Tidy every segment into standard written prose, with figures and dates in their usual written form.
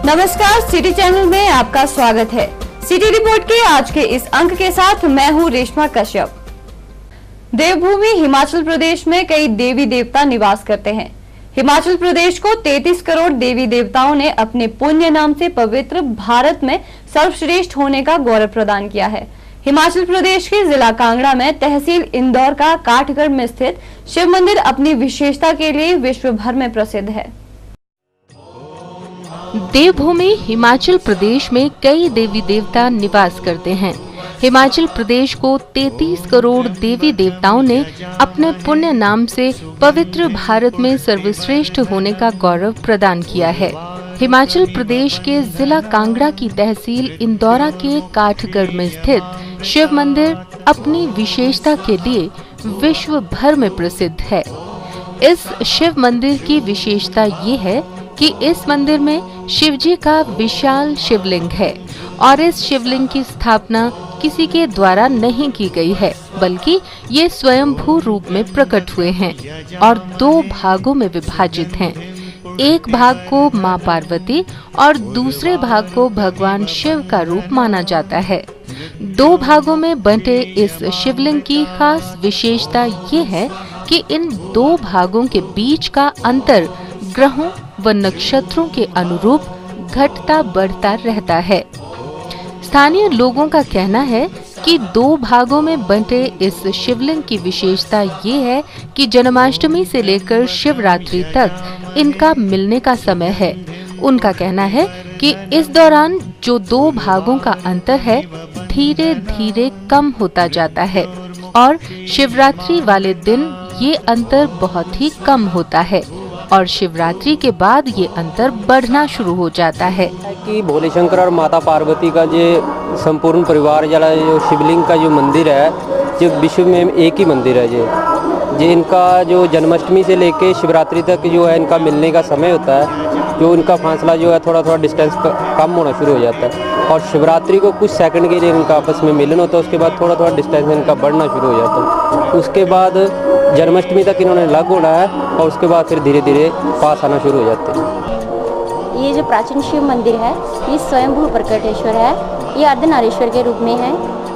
नमस्कार, city channel में आपका स्वागत है। सिटी रिपोर्ट के आज के इस अंक के साथ मैं हूं रेशमा कश्यप। देवभूमि हिमाचल प्रदेश में कई देवी देवता निवास करते हैं। हिमाचल प्रदेश को 33 करोड़ देवी देवताओं ने अपने पुण्य नाम से पवित्र भारत में सर्वश्रेष्ठ होने का गौरव प्रदान किया है। हिमाचल प्रदेश के जिला कांगड़ा में तहसील इंदौर का काठगढ़ में स्थित शिव मंदिर अपनी विशेषता के लिए विश्व भर में प्रसिद्ध है। देवभूमि हिमाचल प्रदेश में कई देवी देवता निवास करते हैं। हिमाचल प्रदेश को 33 करोड़ देवी देवताओं ने अपने पुण्य नाम से पवित्र भारत में सर्वश्रेष्ठ होने का गौरव प्रदान किया है। हिमाचल प्रदेश के जिला कांगड़ा की तहसील इंदौरा के काठगढ़ में स्थित शिव मंदिर अपनी विशेषता के लिए विश्व भर में प्रसिद्ध है। इस शिव मंदिर की विशेषता ये है कि इस मंदिर में शिवजी का विशाल शिवलिंग है और इस शिवलिंग की स्थापना किसी के द्वारा नहीं की गई है, बल्कि ये स्वयंभू रूप में प्रकट हुए हैं और 2 भागों में विभाजित हैं। एक भाग को मां पार्वती और दूसरे भाग को भगवान शिव का रूप माना जाता है। 2 भागों में बंटे इस शिवलिंग की खास विशेषता ये है कि इन 2 भागों के बीच का अंतर ग्रहों व नक्षत्रों के अनुरूप घटता बढ़ता रहता है। स्थानीय लोगों का कहना है कि 2 भागों में बंटे इस शिवलिंग की विशेषता ये है कि जन्माष्टमी से लेकर शिवरात्रि तक इनका मिलने का समय है। उनका कहना है कि इस दौरान जो 2 भागों का अंतर है धीरे धीरे कम होता जाता है और शिवरात्रि वाले दिन ये अंतर बहुत ही कम होता है और शिवरात्रि के बाद ये अंतर बढ़ना शुरू हो जाता है। कि भोले शंकर और माता पार्वती का जो संपूर्ण परिवार वाला जो शिवलिंग का जो मंदिर है, जो विश्व में एक ही मंदिर है। जो इनका जो जन्माष्टमी से लेके शिवरात्रि तक जो है इनका मिलने का समय होता है, जो इनका फासला जो है थोड़ा डिस्टेंस कम होना शुरू हो जाता है और शिवरात्रि को कुछ सेकंड के लिए इनका आपस में मिलन होता है। उसके बाद थोड़ा डिस्टेंस इनका बढ़ना शुरू हो जाता है। उसके बाद जन्माष्टमी तक इन्होंने अलग होना है और उसके बाद फिर धीरे धीरे पास आना शुरू हो जाते हैं। ये जो प्राचीन शिव मंदिर है ये स्वयंभू प्रकटेश्वर है। ये अर्धनारीश्वर के रूप में है।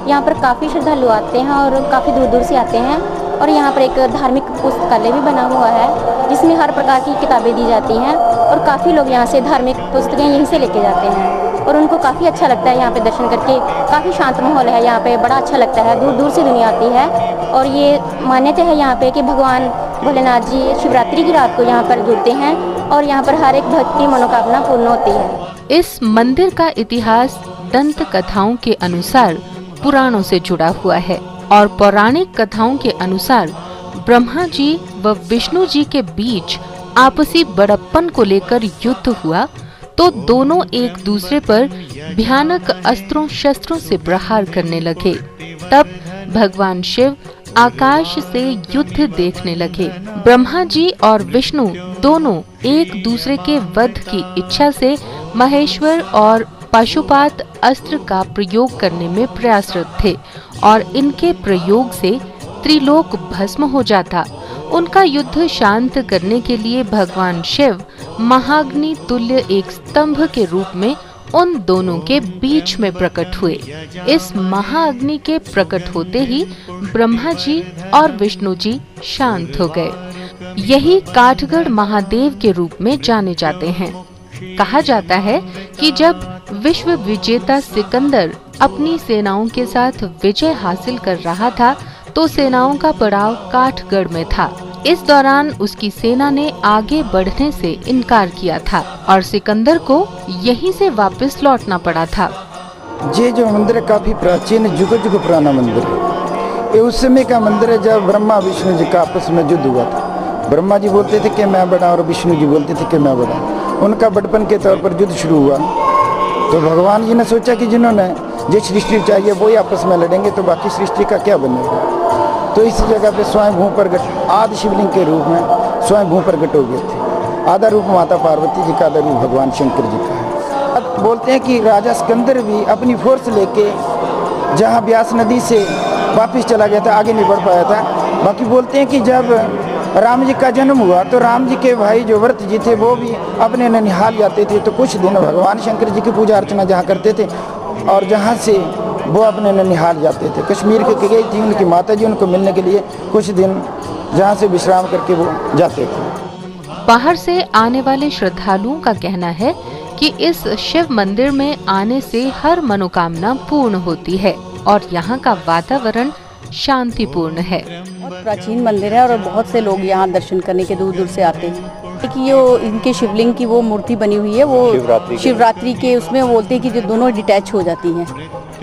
यहाँ पर काफ़ी श्रद्धालु आते हैं और काफ़ी दूर दूर से आते हैं और यहाँ पर एक धार्मिक पुस्तकालय भी बना हुआ है जिसमें हर प्रकार की किताबें दी जाती हैं और काफ़ी लोग यहाँ से धार्मिक पुस्तकें यहीं से लेके जाते हैं और उनको काफ़ी अच्छा लगता है। यहाँ पे दर्शन करके काफ़ी शांत माहौल है। यहाँ पे बड़ा अच्छा लगता है। दूर दूर से दुनिया आती है और ये मान्यता है यहाँ पे कि भगवान भोलेनाथ जी शिवरात्रि की रात को यहाँ पर जुड़ते हैं और यहाँ पर हर एक भक्त की मनोकामना पूर्ण होती है। इस मंदिर का इतिहास दंत कथाओं के अनुसार पुराणों से जुड़ा हुआ है और पौराणिक कथाओं के अनुसार ब्रह्मा जी व विष्णु जी के बीच आपसी बड़प्पन को लेकर युद्ध हुआ तो दोनों एक दूसरे पर भयानक अस्त्रों शस्त्रों से प्रहार करने लगे। तब भगवान शिव आकाश से युद्ध देखने लगे। ब्रह्मा जी और विष्णु दोनों एक दूसरे के वध की इच्छा से महेश्वर और पाशुपात अस्त्र का प्रयोग करने में प्रयासरत थे और इनके प्रयोग से त्रिलोक भस्म हो जाता। उनका युद्ध शांत करने के लिए भगवान शिव महाग्नि तुल्य एक स्तंभ के रूप में उन दोनों के बीच में प्रकट हुए। इस महाअग्नि के प्रकट होते ही ब्रह्मा जी और विष्णु जी शांत हो गए। यही काठगढ़ महादेव के रूप में जाने जाते हैं। कहा जाता है कि जब विश्व विजेता सिकंदर अपनी सेनाओं के साथ विजय हासिल कर रहा था तो सेनाओं का पड़ाव काठगढ़ में था। इस दौरान उसकी सेना ने आगे बढ़ने से इनकार किया था और सिकंदर को यहीं से वापस लौटना पड़ा था। ये जो मंदिर है काफी प्राचीन युग पुराना मंदिर है। ये उस समय का मंदिर है जब ब्रह्मा विष्णु जी का आपस में युद्ध हुआ था। ब्रह्मा जी बोलते थे कि मैं बड़ा और विष्णु जी बोलते थे कि मैं बड़ा। उनका बड़पन के तौर पर युद्ध शुरू हुआ तो भगवान जी ने सोचा कि जिन्होंने जिस सृष्टि चाहिए वही आपस में लड़ेंगे तो बाकी सृष्टि का क्या बनेगा। तो इस जगह पे स्वयंभू प्रकट आदि शिवलिंग के रूप में स्वयंभू प्रकट हो गए थे। आधा रूप माता पार्वती जी का, आधा रूप भगवान शंकर जी का है। बोलते हैं कि राजा सिकंदर भी अपनी फोर्स लेके जहाँ ब्यास नदी से वापस चला गया था, आगे नहीं बढ़ पाया था। बाकी बोलते हैं कि जब राम जी का जन्म हुआ तो राम जी के भाई जो व्रत जी थे वो भी अपने ननिहाल जाते थे, तो कुछ दिन भगवान शंकर जी की पूजा अर्चना जहाँ करते थे और जहाँ से वो अपने ननिहाल जाते थे। कश्मीर के गई थी उनकी माता जी उनको मिलने के लिए, कुछ दिन जहाँ से विश्राम करके वो जाते थे। बाहर से आने वाले श्रद्धालुओं का कहना है कि इस शिव मंदिर में आने से हर मनोकामना पूर्ण होती है और यहाँ का वातावरण शांतिपूर्ण है। बहुत प्राचीन मंदिर है और बहुत से लोग यहाँ दर्शन करने के दूर दूर से आते हैं। कि ये इनके शिवलिंग की वो मूर्ति बनी हुई है, वो शिवरात्रि के उसमें बोलते हैं कि जो दोनों डिटैच हो जाती हैं,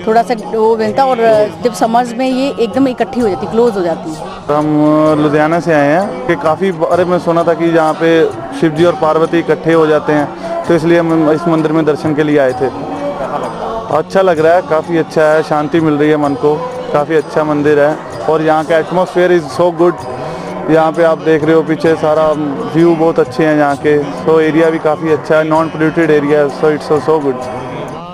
थोड़ा सा वो बनता और जब समर्स में ये एकदम इकट्ठी हो जाती, क्लोज हो जाती है। हम लुधियाना से आए हैं कि काफ़ी बारे में सुना था कि यहाँ पे शिव जी और पार्वती इकट्ठे हो जाते हैं, तो इसलिए हम इस मंदिर में दर्शन के लिए आए थे। अच्छा लग रहा है, काफ़ी अच्छा है, शांति मिल रही है मन को, काफ़ी अच्छा मंदिर है और यहाँ का एटमॉस्फेयर इज़ सो गुड। यहाँ पे आप देख रहे हो पीछे सारा व्यू बहुत अच्छे हैं यहाँ के, सो एरिया भी काफ़ी अच्छा है, नॉन पोल्यूटेड एरिया है, सो इट्स सो गुड।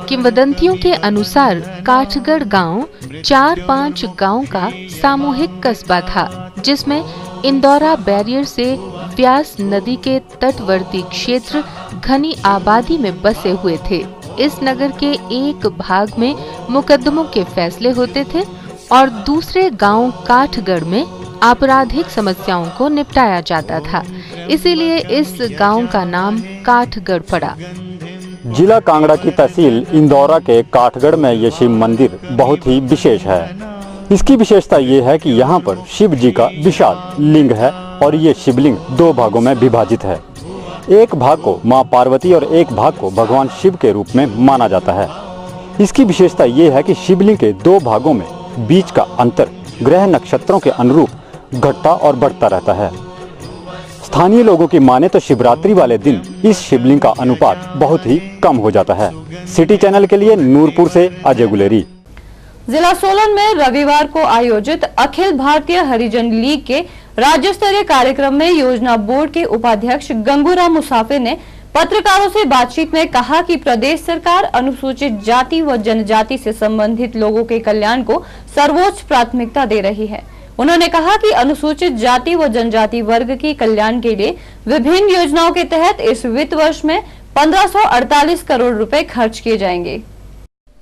किंवदंतियों के अनुसार काठगढ़ गांव 4-5 गांव का सामूहिक कस्बा था, जिसमें इंदौरा बैरियर से व्यास नदी के तटवर्ती क्षेत्र घनी आबादी में बसे हुए थे। इस नगर के एक भाग में मुकदमों के फैसले होते थे और दूसरे गांव काठगढ़ में आपराधिक समस्याओं को निपटाया जाता था, इसीलिए इस गांव का नाम काठगढ़ पड़ा। जिला कांगड़ा की तहसील इंदौरा के काठगढ़ में ये शिव मंदिर बहुत ही विशेष है। इसकी विशेषता ये है कि यहाँ पर शिव जी का विशाल लिंग है और ये शिवलिंग 2 भागों में विभाजित है। एक भाग को मां पार्वती और एक भाग को भगवान शिव के रूप में माना जाता है। इसकी विशेषता ये है कि शिवलिंग के 2 भागों में बीच का अंतर ग्रह नक्षत्रों के अनुरूप घटता और बढ़ता रहता है। स्थानीय लोगों की माने तो शिवरात्रि वाले दिन इस शिवलिंग का अनुपात बहुत ही कम हो जाता है। सिटी चैनल के लिए नूरपुर से अजय गुलेरी। जिला सोलन में रविवार को आयोजित अखिल भारतीय हरिजन लीग के राज्य स्तरीय कार्यक्रम में योजना बोर्ड के उपाध्यक्ष गंगूराम मुसाफिर ने पत्रकारों से बातचीत में कहा कि प्रदेश सरकार अनुसूचित जाति व जनजाति से संबंधित लोगों के कल्याण को सर्वोच्च प्राथमिकता दे रही है। उन्होंने कहा कि अनुसूचित जाति व जनजाति वर्ग के कल्याण के लिए विभिन्न योजनाओं के तहत इस वित्त वर्ष में 1548 करोड़ रुपए खर्च किए जाएंगे।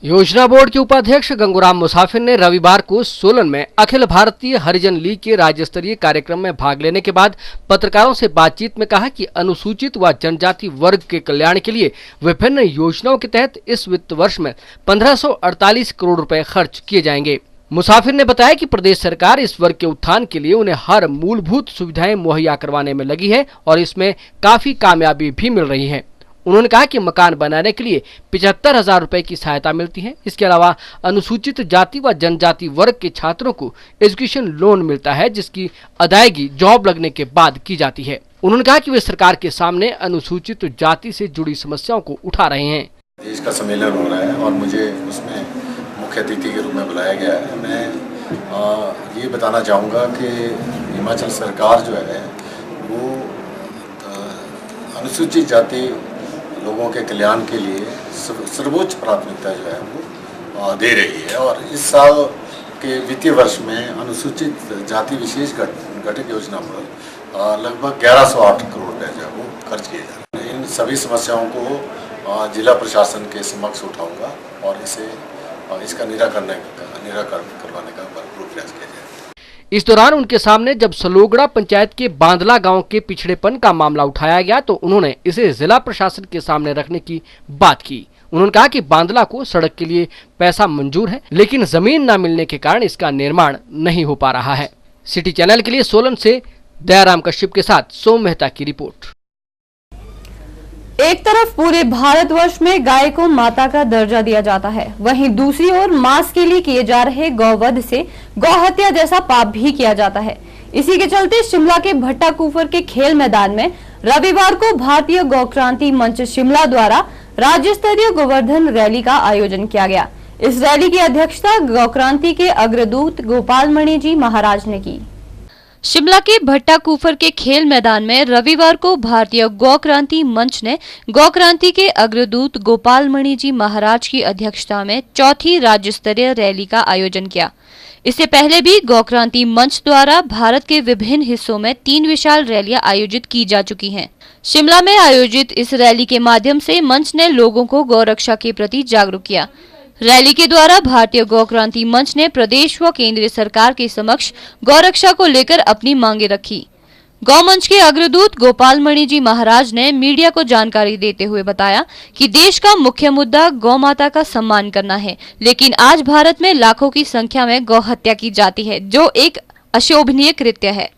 योजना बोर्ड के उपाध्यक्ष गंगूराम मुसाफिर ने रविवार को सोलन में अखिल भारतीय हरिजन लीग के राज्य स्तरीय कार्यक्रम में भाग लेने के बाद पत्रकारों से बातचीत में कहा कि अनुसूचित व जनजाति वर्ग के कल्याण के लिए विभिन्न योजनाओं के तहत इस वित्त वर्ष में 1548 करोड़ रुपए खर्च किए जाएंगे। मुसाफिर ने बताया कि प्रदेश सरकार इस वर्ग के उत्थान के लिए उन्हें हर मूलभूत सुविधाएं मुहैया करवाने में लगी है और इसमें काफी कामयाबी भी मिल रही है। उन्होंने कहा कि मकान बनाने के लिए 75,000 रुपए की सहायता मिलती है। इसके अलावा अनुसूचित जाति व जनजाति वर्ग के छात्रों को एजुकेशन लोन मिलता है, जिसकी अदायगी जॉब लगने के बाद की जाती है। उन्होंने कहा कि वे सरकार के सामने अनुसूचित जाति से जुड़ी समस्याओं को उठा रहे हैं। देश का सम्मेलन हो रहा है और मुझे उसमें मुख्य अतिथि के रूप में बुलाया गया है। मैं ये बताना चाहूँगा कि हिमाचल सरकार जो है वो अनुसूचित जाति लोगों के कल्याण के लिए सर्वोच्च प्राथमिकता जो है वो दे रही है और इस साल के वित्तीय वर्ष में अनुसूचित जाति विशेष घटक योजना पर लगभग 1108 करोड़ रुपये जो है वो खर्च किए जा रहे हैं। इन सभी समस्याओं को जिला प्रशासन के समक्ष उठाऊंगा और इसका निराकरण करवाने का भरपूर प्रयास किया जाए। इस दौरान उनके सामने जब सलोगड़ा पंचायत के बांदला गांव के पिछड़ेपन का मामला उठाया गया तो उन्होंने इसे जिला प्रशासन के सामने रखने की बात की। उन्होंने कहा कि बांदला को सड़क के लिए पैसा मंजूर है, लेकिन जमीन न मिलने के कारण इसका निर्माण नहीं हो पा रहा है। सिटी चैनल के लिए सोलन से दयाराम कश्यप के साथ सोम मेहता की रिपोर्ट। एक तरफ पूरे भारतवर्ष में गाय को माता का दर्जा दिया जाता है, वहीं दूसरी ओर मांस के लिए किए जा रहे गौवध से गौहत्या जैसा पाप भी किया जाता है। इसी के चलते शिमला के भट्टा कुफर के खेल मैदान में रविवार को भारतीय गौ क्रांति मंच शिमला द्वारा राज्य स्तरीय गोवर्धन रैली का आयोजन किया गया। इस रैली की अध्यक्षता गौ क्रांति के अग्रदूत गोपाल मणि जी महाराज ने की। शिमला के भट्टा कुफर के खेल मैदान में रविवार को भारतीय गौ क्रांति मंच ने गौ क्रांति के अग्रदूत गोपाल मणि जी महाराज की अध्यक्षता में चौथी राज्य स्तरीय रैली का आयोजन किया। इससे पहले भी गौ क्रांति मंच द्वारा भारत के विभिन्न हिस्सों में 3 विशाल रैलियां आयोजित की जा चुकी हैं। शिमला में आयोजित इस रैली के माध्यम से मंच ने लोगों को गौ रक्षा के प्रति जागरूक किया। रैली के द्वारा भारतीय गौ क्रांति मंच ने प्रदेश व केंद्रीय सरकार के समक्ष गौ रक्षा को लेकर अपनी मांगे रखी। गौ मंच के अग्रदूत गोपाल मणि जी महाराज ने मीडिया को जानकारी देते हुए बताया कि देश का मुख्य मुद्दा गौ माता का सम्मान करना है, लेकिन आज भारत में लाखों की संख्या में गौ हत्या की जाती है, जो एक अशोभनीय कृत्य है।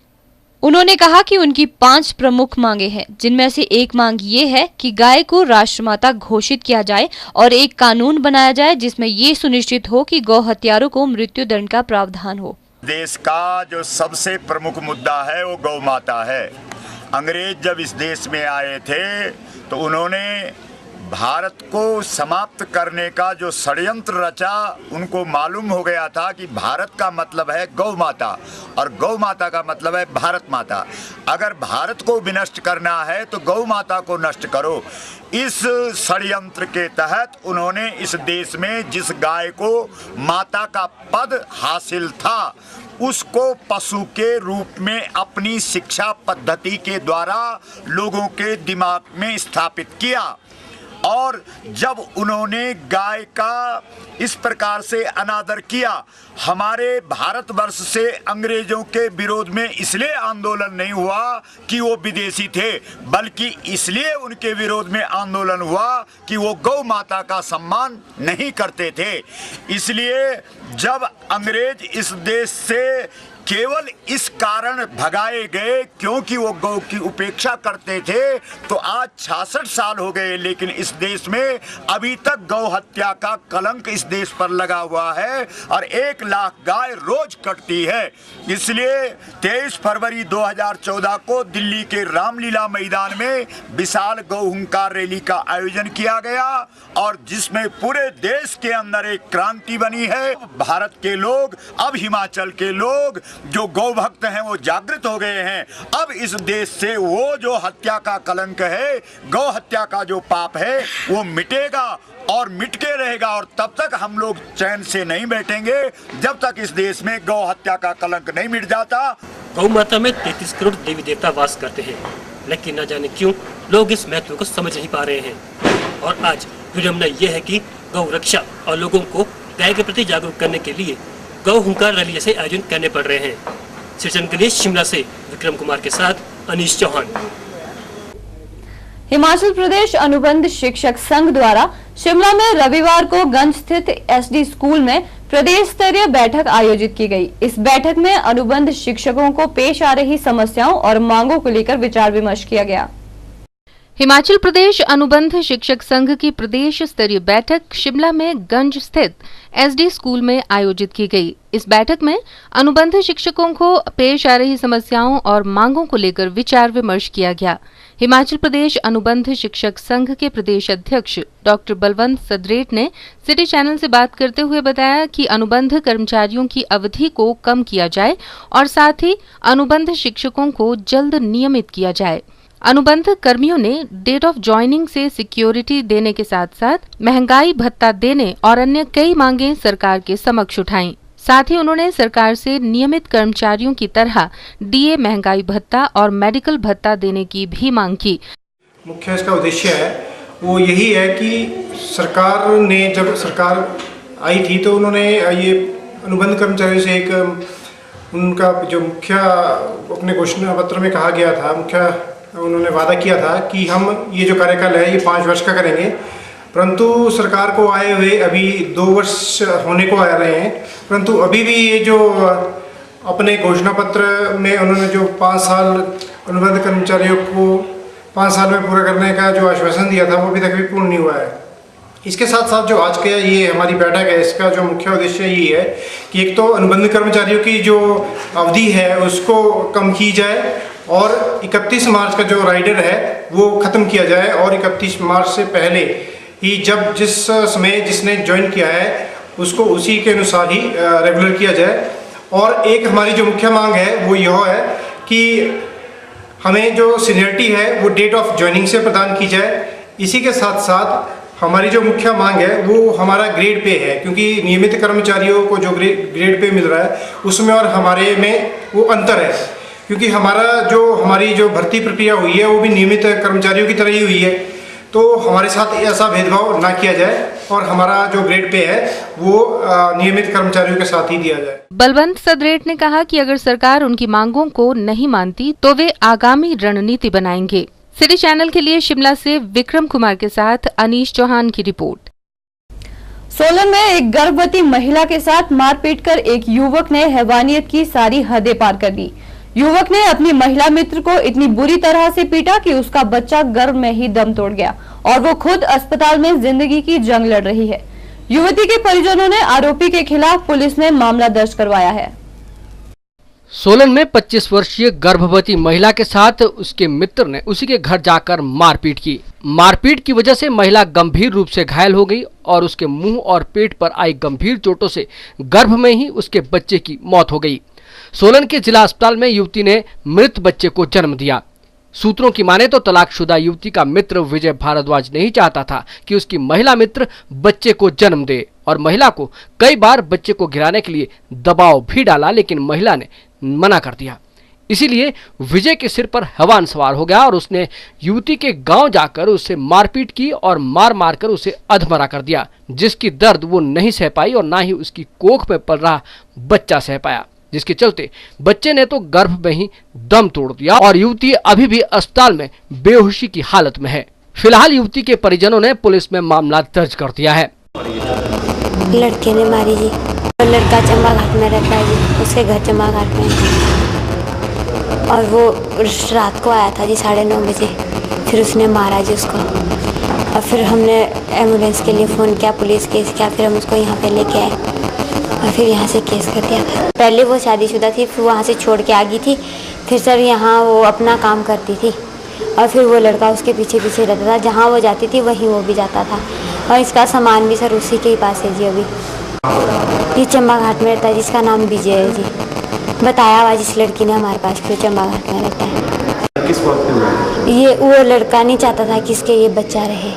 उन्होंने कहा कि उनकी 5 प्रमुख मांगे हैं, जिनमें से एक मांग ये है कि गाय को राष्ट्रमाता घोषित किया जाए और एक कानून बनाया जाए जिसमें ये सुनिश्चित हो कि गौ हत्यारों को मृत्यु दंड का प्रावधान हो। देश का जो सबसे प्रमुख मुद्दा है वो गौ माता है। अंग्रेज जब इस देश में आए थे तो उन्होंने भारत को समाप्त करने का जो षड्यंत्र रचा, उनको मालूम हो गया था कि भारत का मतलब है गौ माता और गौ माता का मतलब है भारत माता। अगर भारत को विनष्ट करना है तो गौ माता को नष्ट करो। इस षड्यंत्र के तहत उन्होंने इस देश में जिस गाय को माता का पद हासिल था उसको पशु के रूप में अपनी शिक्षा पद्धति के द्वारा लोगों के दिमाग में स्थापित किया। और जब उन्होंने गाय का इस प्रकार से अनादर किया, हमारे भारतवर्ष से अंग्रेजों के विरोध में इसलिए आंदोलन नहीं हुआ कि वो विदेशी थे, बल्कि इसलिए उनके विरोध में आंदोलन हुआ कि वो गौ माता का सम्मान नहीं करते थे। इसलिए जब अंग्रेज इस देश से केवल इस कारण भगाए गए क्योंकि वो गौ की उपेक्षा करते थे, तो आज 66 साल हो गए, लेकिन इस देश में अभी तक गौ हत्या का कलंक इस देश पर लगा हुआ है और 1 लाख गाय रोज कटती है। इसलिए 23 फरवरी 2014 को दिल्ली के रामलीला मैदान में विशाल गौ हुंकार रैली का आयोजन किया गया और जिसमें पूरे देश के अंदर एक क्रांति बनी है। भारत के लोग, अब हिमाचल के लोग जो गौ भक्त हैं वो जागृत हो गए हैं। अब इस देश से वो जो हत्या का कलंक है, गौ हत्या का जो पाप है, वो मिटेगा और मिट के रहेगा। और तब तक हम लोग चैन से नहीं बैठेंगे जब तक इस देश में गौ हत्या का कलंक नहीं मिट जाता। गौ माता में 33 करोड़ देवी देवता वास करते हैं, लेकिन न जाने क्यों लोग इस महत्व को समझ नहीं पा रहे हैं। और आज विडम्बना यह है कि गौ रक्षा और लोगों को गाय के प्रति जागरूक करने के लिए गौ हुंकार रैली जैसे आयोजन करने पड़ रहे हैं। सिरचन के लिए शिमला से विक्रम कुमार के साथ अनीश चौहान। हिमाचल प्रदेश अनुबंध शिक्षक संघ द्वारा शिमला में रविवार को गंज स्थित एसडी स्कूल में प्रदेश स्तरीय बैठक आयोजित की गई। इस बैठक में अनुबंध शिक्षकों को पेश आ रही समस्याओं और मांगों को लेकर विचार विमर्श किया गया। हिमाचल प्रदेश अनुबंध शिक्षक संघ की प्रदेश स्तरीय बैठक शिमला में गंज स्थित एसडी स्कूल में आयोजित की गई। इस बैठक में अनुबंध शिक्षकों को पेश आ रही समस्याओं और मांगों को लेकर विचार विमर्श किया गया। हिमाचल प्रदेश अनुबंध शिक्षक संघ के प्रदेश अध्यक्ष डॉक्टर बलवंत सदरेट ने सिटी चैनल से बात करते हुए बताया कि अनुबंध कर्मचारियों की अवधि को कम किया जाए और साथ ही अनुबंध शिक्षकों को जल्द नियमित किया जाए। अनुबंध कर्मियों ने डेट ऑफ ज्वाइनिंग से सिक्योरिटी देने के साथ साथ महंगाई भत्ता देने और अन्य कई मांगे सरकार के समक्ष उठाई। साथ ही उन्होंने सरकार से नियमित कर्मचारियों की तरह डीए महंगाई भत्ता और मेडिकल भत्ता देने की भी मांग की। मुख्य इसका उद्देश्य है वो यही है कि सरकार ने, जब सरकार आई थी तो उन्होंने ये अनुबंध कर्मचारियों से एक उनका जो मुख्य अपने घोषणा पत्र में कहा गया था, उन्होंने वादा किया था कि हम ये जो कार्यकाल है ये 5 वर्ष का करेंगे, परंतु सरकार को आए हुए अभी 2 वर्ष होने को आ रहे हैं, परंतु अभी भी ये जो अपने घोषणा पत्र में उन्होंने जो 5 साल अनुबंध कर्मचारियों को 5 साल में पूरा करने का जो आश्वासन दिया था वो अभी तक भी पूर्ण नहीं हुआ है। इसके साथ साथ जो आज का ये हमारी बैठक है, इसका जो मुख्य उद्देश्य ये है कि एक तो अनुबंध कर्मचारियों की जो अवधि है उसको कम की जाए और 31 मार्च का जो राइडर है वो ख़त्म किया जाए और 31 मार्च से पहले ही जब जिस समय जिसने ज्वाइन किया है उसको उसी के अनुसार ही रेगुलर किया जाए। और एक हमारी जो मुख्य मांग है वो यह है कि हमें जो सीनियरिटी है वो डेट ऑफ ज्वाइनिंग से प्रदान की जाए। इसी के साथ साथ हमारी जो मुख्य मांग है वो हमारा ग्रेड पे है, क्योंकि नियमित कर्मचारियों को जो ग्रेड पे मिल रहा है उसमें और हमारे में वो अंतर है, क्योंकि हमारी जो भर्ती प्रक्रिया हुई है वो भी नियमित कर्मचारियों की तरह ही हुई है। तो हमारे साथ ऐसा भेदभाव ना किया जाए और हमारा जो ग्रेड पे है वो नियमित कर्मचारियों के साथ ही दिया जाए। बलवंत सदरेट ने कहा कि अगर सरकार उनकी मांगों को नहीं मानती तो वे आगामी रणनीति बनाएंगे। सिटी चैनल के लिए शिमला से विक्रम कुमार के साथ अनीश चौहान की रिपोर्ट। सोलन में एक गर्भवती महिला के साथ मारपीट कर एक युवक ने हैवानियत की सारी हदें पार कर दी। युवक ने अपनी महिला मित्र को इतनी बुरी तरह से पीटा कि उसका बच्चा गर्भ में ही दम तोड़ गया और वो खुद अस्पताल में जिंदगी की जंग लड़ रही है। युवती के परिजनों ने आरोपी के खिलाफ पुलिस में मामला दर्ज करवाया है। सोलन में 25 वर्षीय गर्भवती महिला के साथ उसके मित्र ने उसी के घर जाकर मारपीट की। मारपीट की वजह से महिला गंभीर रूप से घायल हो गई और उसके मुंह और पेट पर आई गंभीर चोटों से गर्भ में ही उसके बच्चे की मौत हो गई। सोलन के जिला अस्पताल में युवती ने मृत बच्चे को जन्म दिया। सूत्रों की माने तो तलाकशुदा युवती का मित्र विजय भारद्वाज नहीं चाहता था कि उसकी महिला मित्र बच्चे को जन्म दे और महिला को कई बार बच्चे को गिराने के लिए दबाव भी डाला, लेकिन महिला ने मना कर दिया। इसीलिए विजय के सिर पर हैवान सवार हो गया और उसने युवती के गांव जाकर उससे मारपीट की और मार मार कर उसे अधमरा कर दिया, जिसकी दर्द वो नहीं सह पाई और ना ही उसकी कोख में पल रहा बच्चा सह पाया, जिसके चलते बच्चे ने तो गर्भ में ही दम तोड़ दिया और युवती अभी भी अस्पताल में बेहोशी की हालत में है। फिलहाल युवती के परिजनों ने पुलिस में मामला दर्ज कर दिया है। लड़के ने मारी जी, तो लड़का चंबा घाट में रहता है जी, उसके घर चंबा घाट में, और वो रात को आया था जी 9:30 बजे, फिर उसने मारा जी उसको और फिर हमने एम्बुलेंस के लिए फ़ोन किया, पुलिस केस किया, फिर हम उसको यहाँ पे लेके आए और फिर यहाँ से केस कर दिया था। पहले वो शादीशुदा थी, फिर वहाँ से छोड़ के आ गई थी, फिर सर यहाँ वो अपना काम करती थी और फिर वो लड़का उसके पीछे पीछे रहता था, जहाँ वो जाती थी वहीं वो भी जाता था और इसका सामान भी सर उसी के ही पास है जी। अभी ये चंबा घाट में रहता है जिसका नाम विजय है जी। बताया हुआ जिस लड़की ने हमारे पास, फिर चंबा घाट में रहता है। किस वक्त ये वो लड़का नहीं चाहता था कि इसके ये बच्चा रहे।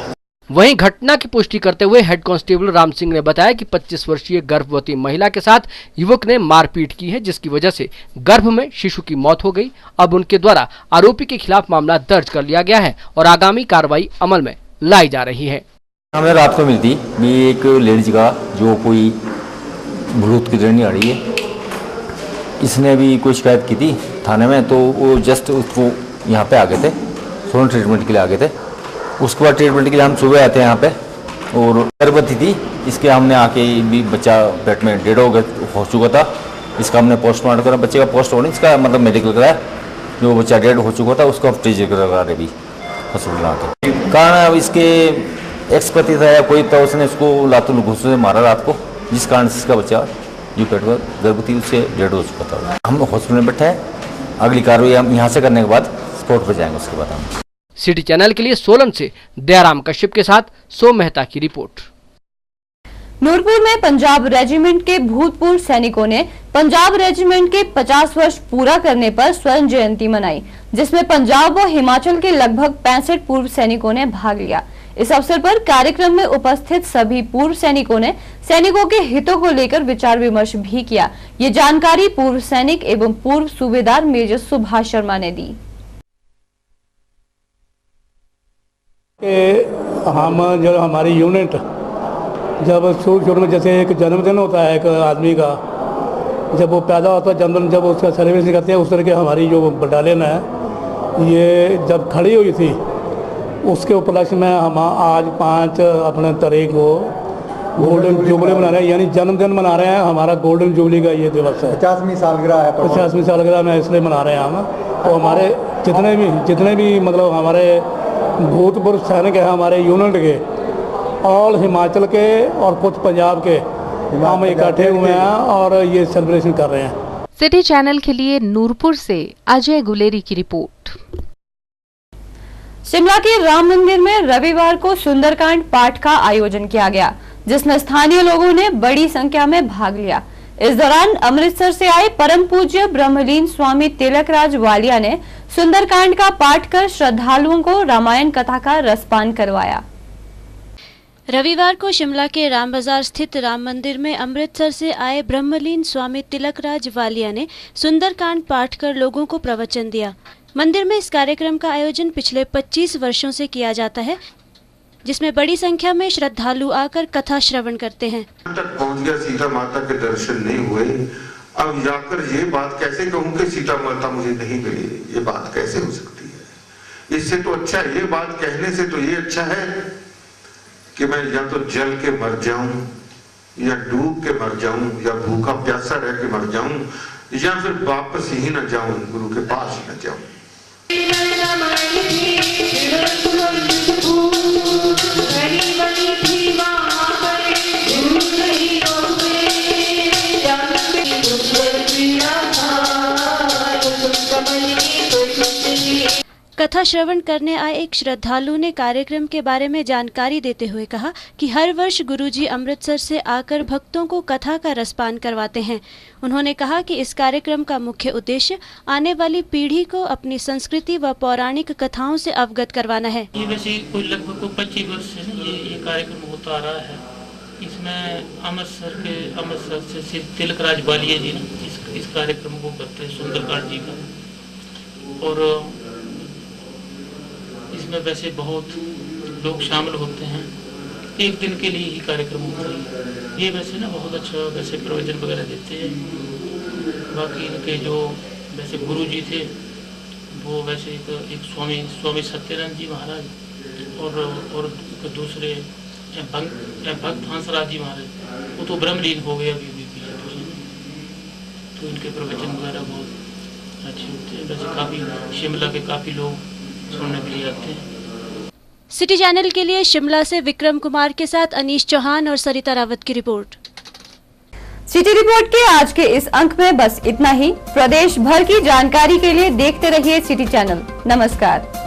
वहीं घटना की पुष्टि करते हुए हेड कांस्टेबल राम सिंह ने बताया कि 25 वर्षीय गर्भवती महिला के साथ युवक ने मारपीट की है, जिसकी वजह से गर्भ में शिशु की मौत हो गई। अब उनके द्वारा आरोपी के खिलाफ मामला दर्ज कर लिया गया है और आगामी कार्रवाई अमल में लाई जा रही है। हमें रात को मिलती भी एक लेडीज का जो कोई भूत की जर्नी आ रही है, इसने भी कोई शिकायत की थी थाने में, तो वो जस्ट उसको यहाँ पे आ गए थे, सोलन ट्रीटमेंट के लिए आ गए थे। उसके बाद ट्रीटमेंट के लिए हम सुबह आते हैं यहाँ पे, और गर्भवती थी, इसके हमने आके भी बच्चा पेट में 1.5 हो चुका था, इसका हमने पोस्टमार्टम करा, बच्चे का पोस्टमार्टम इसका मतलब मेडिकल कराया, जो बच्चा 1.5 हो चुका था उसको ट्रीट करा रहे भी हॉस्पिटल आके। कारण अब इसके एक्सपति था या कोई था, उसने उसको लातों घुसों से मारा रात को, जिस कारण से इसका बच्चा जो पेट में गर्भवती उससे 1.5 हो चुका था। हम हॉस्पिटल में बैठे हैं, अगली कार्रवाई हम यहाँ से करने के बाद स्पॉट पर जाएंगे। उसके बाद हम सिटी चैनल के लिए सोलन से दयाराम कश्यप के साथ सोम मेहता की रिपोर्ट। नूरपुर में पंजाब रेजिमेंट के भूतपूर्व सैनिकों ने पंजाब रेजिमेंट के 50 वर्ष पूरा करने पर स्वर्ण जयंती मनाई, जिसमें पंजाब व हिमाचल के लगभग 65 पूर्व सैनिकों ने भाग लिया। इस अवसर पर कार्यक्रम में उपस्थित सभी पूर्व सैनिकों ने सैनिकों के हितों को लेकर विचार विमर्श भी किया। ये जानकारी पूर्व सैनिक एवं पूर्व सूबेदार मेजर सुभाष शर्मा ने दी। हम जो हमारी यूनिट जब शुरू में जैसे एक जन्मदिन होता है एक आदमी का, जब वो पैदा होता है जन्मदिन, जब उसका सेलिब्रेशन करते हैं, उस तरह के हमारी जो बटालियन है ये जब खड़ी हुई थी, उसके उपलक्ष्य में हम आज 5 अपने तारीख को गोल्डन जुबली मना रहे हैं, यानी जन्मदिन मना रहे हैं। हमारा गोल्डन जुबली का ये दिवस है, 50वीं सालगिरह है। 50वीं सालगिरह में इसलिए मना रहे हैं हम। तो हमारे जितने भी मतलब हमारे भूतपूर्व सैनिक है हमारे यूनिट के, ऑल हिमाचल के और कुछ पंजाब के, हम इकट्ठे हुए हैं और ये सेलिब्रेशन कर रहे हैं। सिटी चैनल के लिए नूरपुर से अजय गुलेरी की रिपोर्ट। शिमला के राम मंदिर में रविवार को सुंदरकांड पाठ का आयोजन किया गया, जिसमें स्थानीय लोगों ने बड़ी संख्या में भाग लिया। इस दौरान अमृतसर से आए परम पूज्य ब्रह्मलीन स्वामी तिलकराज वालिया ने सुंदरकांड का पाठ कर श्रद्धालुओं को रामायण कथा का रसपान करवाया। रविवार को शिमला के राम बाजार स्थित राम मंदिर में अमृतसर से आए ब्रह्मलीन स्वामी तिलकराज वालिया ने सुंदरकांड पाठ कर लोगों को प्रवचन दिया। मंदिर में इस कार्यक्रम का आयोजन पिछले 25 वर्षों से किया जाता है, जिसमें बड़ी संख्या में श्रद्धालु आकर कथा श्रवण करते हैं। तक पहुंच गया, सीता माता के दर्शन नहीं हुए। अब जाकर ये बात कैसे कहूं कि सीता माता मुझे नहीं मिली, ये बात कैसे हो सकती है। इससे तो अच्छा ये बात कहने से तो ये अच्छा है कि मैं या तो जल के मर जाऊं, या डूब के मर जाऊं, या भूखा प्यासा रह के मर जाऊं, या फिर वापस ही न जाऊं, गुरु के पास ही न जाऊं। कथा श्रवण करने आए एक श्रद्धालु ने कार्यक्रम के बारे में जानकारी देते हुए कहा कि हर वर्ष गुरुजी अमृतसर से आकर भक्तों को कथा का रसपान करवाते हैं। उन्होंने कहा कि इस कार्यक्रम का मुख्य उद्देश्य आने वाली पीढ़ी को अपनी संस्कृति व पौराणिक कथाओं से अवगत करवाना है। ये वैसे कोई लगभग 25 वर्ष से ये कार्यक्रम होता आ रहा है। इसमें अमृतसर से श्री तिलकराज वालिया जी ने इस कार्यक्रम को करते हैं, सुंदरकांड जी का। और इसमें वैसे बहुत लोग शामिल होते हैं। एक दिन के लिए ही कार्यक्रम होता है। ये वैसे ना बहुत अच्छा वैसे प्रवचन वगैरह देते हैं। बाकी इनके जो वैसे गुरु जी थे वो वैसे एक स्वामी सत्यनारायण जी महाराज और दूसरे भक्त हंसराज जी महाराज, वो तो ब्रह्मलीन हो गए अभी पीछे। तो इनके प्रवचन वगैरह बहुत अच्छे होते हैं। वैसे काफ़ी शिमला के काफ़ी लोग सुनने के लिए आते हैं। सिटी चैनल के लिए शिमला से विक्रम कुमार के साथ अनीश चौहान और सरिता रावत की रिपोर्ट। सिटी रिपोर्ट के आज के इस अंक में बस इतना ही। प्रदेश भर की जानकारी के लिए देखते रहिए सिटी चैनल। नमस्कार।